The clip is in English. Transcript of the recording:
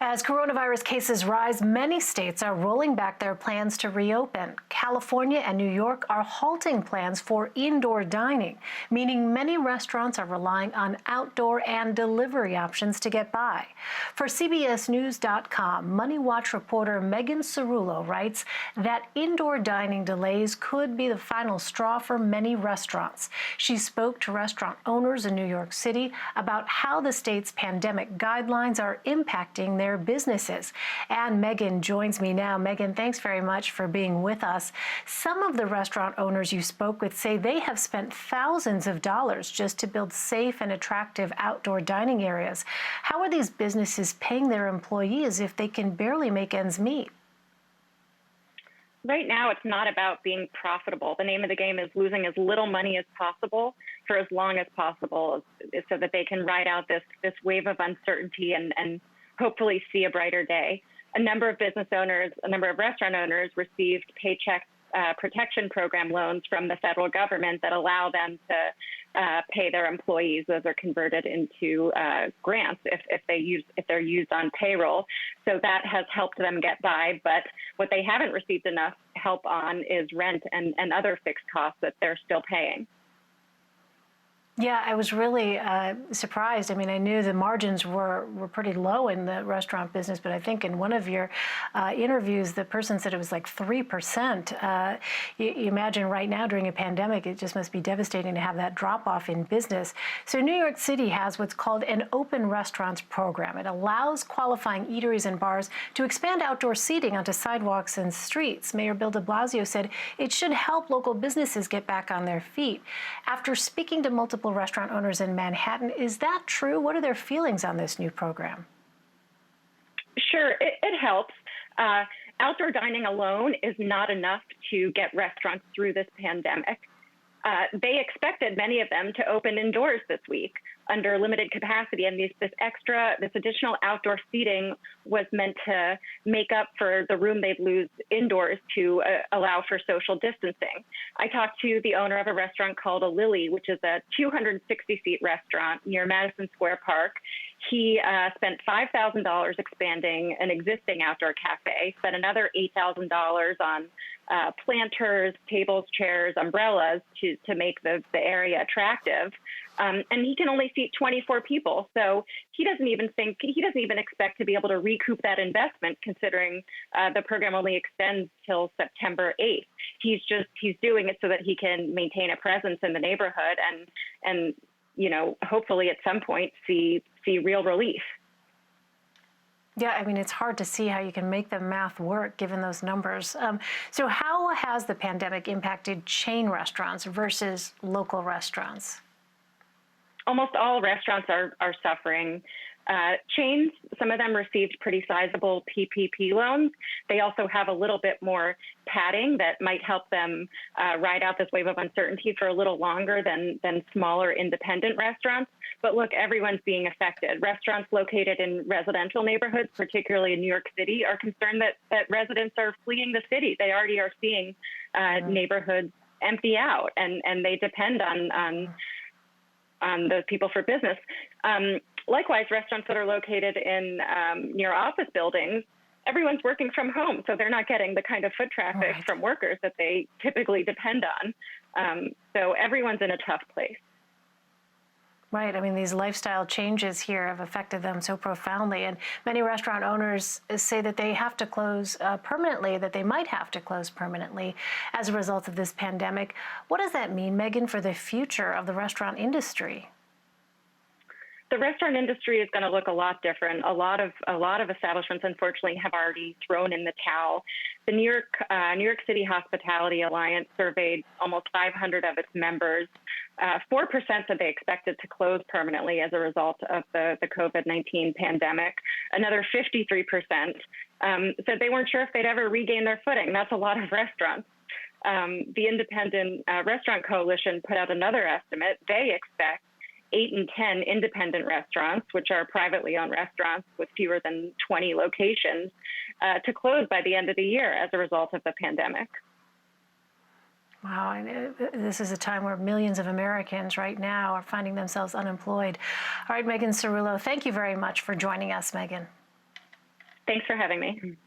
As coronavirus cases rise, many states are rolling back their plans to reopen. California and New York are halting plans for indoor dining, meaning many restaurants are relying on outdoor and delivery options to get by. For CBSNews.com, MoneyWatch reporter Megan Cerullo writes that indoor dining delays could be the final straw for many restaurants. She spoke to restaurant owners in New York City about how the state's pandemic guidelines are impacting their businesses. And Megan joins me now. Megan, thanks very much for being with us. Some of the restaurant owners you spoke with say they have spent thousands of dollars just to build safe and attractive outdoor dining areas. How are these businesses paying their employees if they can barely make ends meet? Right now, it's not about being profitable. The name of the game is losing as little money as possible for as long as possible so that they can ride out this wave of uncertainty and hopefully see a brighter day. A number of business owners, a number of restaurant owners received Paycheck Protection Program loans from the federal government that allow them to pay their employees. Those are converted into grants if they're used on payroll. So that has helped them get by. But what they haven't received enough help on is rent and other fixed costs that they're still paying. Yeah, I was really surprised. I mean, I knew the margins were pretty low in the restaurant business, but I think in one of your interviews, the person said it was like 3%. You imagine right now during a pandemic, it just must be devastating to have that drop off in business. So New York City has what's called an open restaurants program. It allows qualifying eateries and bars to expand outdoor seating onto sidewalks and streets. Mayor Bill de Blasio said it should help local businesses get back on their feet. After speaking to multiple restaurant owners in Manhattan, is that true? What are their feelings on this new program? Sure, it helps. Outdoor dining alone is not enough to get restaurants through this pandemic. They expected many of them to open indoors this week under limited capacity, and this additional outdoor seating was meant to make up for the room they'd lose indoors to allow for social distancing. I talked to the owner of a restaurant called A Lily, which is a 260-seat restaurant near Madison Square Park. He spent $5,000 expanding an existing outdoor cafe, spent another $8,000 on planters, tables, chairs, umbrellas to make the area attractive. And he can only seat 24 people. So he doesn't even expect to be able to recoup that investment, considering the program only extends till September 8th. He's doing it so that he can maintain a presence in the neighborhood and hopefully at some point see real relief. Yeah, I mean, it's hard to see how you can make the math work given those numbers. So how has the pandemic impacted chain restaurants versus local restaurants? Almost all restaurants are suffering. Chains, some of them received pretty sizable PPP loans. They also have a little bit more padding that might help them ride out this wave of uncertainty for a little longer than smaller independent restaurants. But look, everyone's being affected. Restaurants located in residential neighborhoods, particularly in New York City, are concerned that residents are fleeing the city. They already are seeing neighborhoods empty out, and they depend on those people for business. Likewise, restaurants that are located in near office buildings, everyone's working from home, so they're not getting the kind of foot traffic from workers that they typically depend on. So everyone's in a tough place. Right. I mean, these lifestyle changes here have affected them so profoundly. And many restaurant owners say that they have to close permanently, that they might have to close permanently as a result of this pandemic. What does that mean, Megan, for the future of the restaurant industry? The restaurant industry is going to look a lot different. A lot of establishments, unfortunately, have already thrown in the towel. The New York City Hospitality Alliance surveyed almost 500 of its members. 4% said they expected to close permanently as a result of the COVID-19 pandemic. Another 53% said they weren't sure if they'd ever regain their footing. That's a lot of restaurants. The Independent Restaurant Coalition put out another estimate. They expect 8 in 10 independent restaurants, which are privately owned restaurants with fewer than 20 locations, to close by the end of the year as a result of the pandemic. Wow, and this is a time where millions of Americans right now are finding themselves unemployed. All right, Megan Cerullo, thank you very much for joining us, Megan. Thanks for having me.